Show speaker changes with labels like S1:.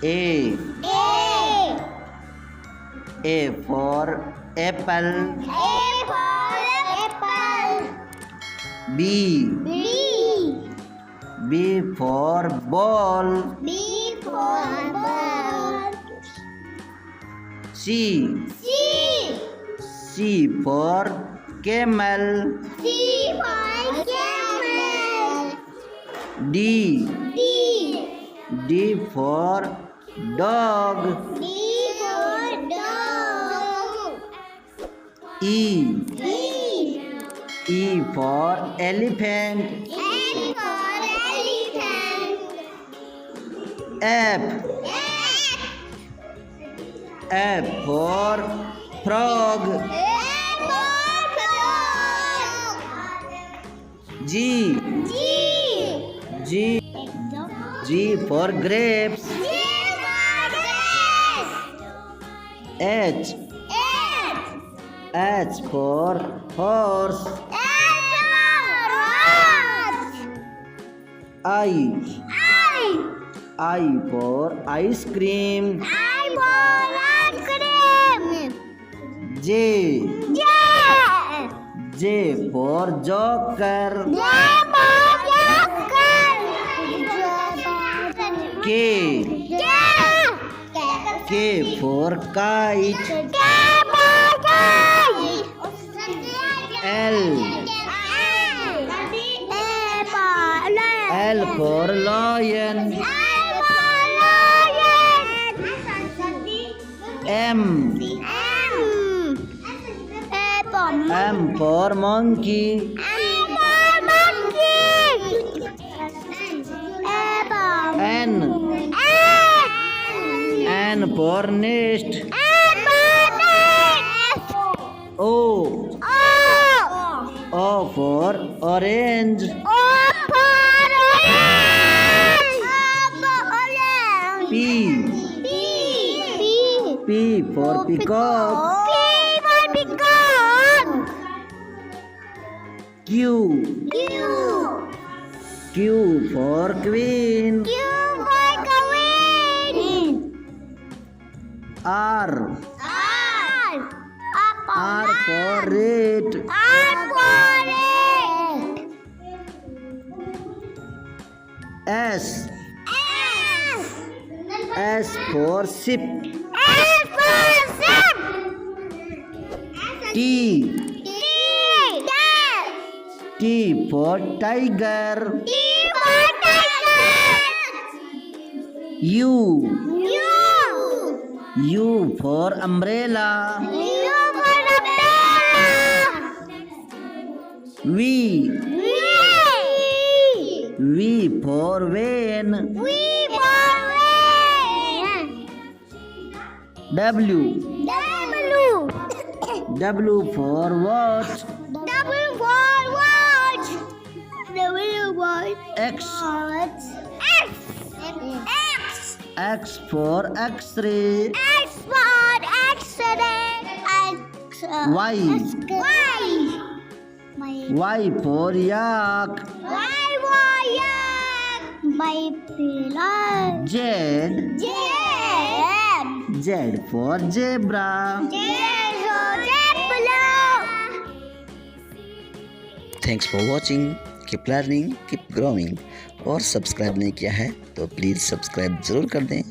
S1: A. A for apple.
S2: A for apple.
S1: B.
S2: B.
S1: B for ball.
S2: B for ball.
S1: C.
S2: C.
S1: C for camel.
S2: C for camel.
S1: D.
S2: D.
S1: D for dog.
S2: D for dog.
S1: E.
S2: E.
S1: E for elephant.
S2: F for elephant.
S1: F.
S2: F.
S1: F for frog.
S2: F for frog.
S1: G.
S2: G.
S1: G. G for grapes.
S2: G for grapes.
S1: H.
S2: H.
S1: H for horse.
S2: H for horse.
S1: I.
S2: I.
S1: I for ice cream.
S2: I for ice cream.
S1: J.
S2: J.
S1: J for joker.
S2: J for joker.
S1: K.
S2: J.
S1: K for kite.
S2: K for kite.
S1: L. L for lion. M. M for monkey. N. N for nest. O. O for orange. P. P for peacock. Q. Q for queen. R. R for red. S. S for ship. T. T for tiger. U. U for umbrella. V. V for van. W. W for watch. X. X for X-ray. Y. Y for yak. Z. Z for zebra.
S3: Thanks for watching. Keep learning, keep growing. और subscribe नहीं किया है तो please subscribe ज़रूर कर दें.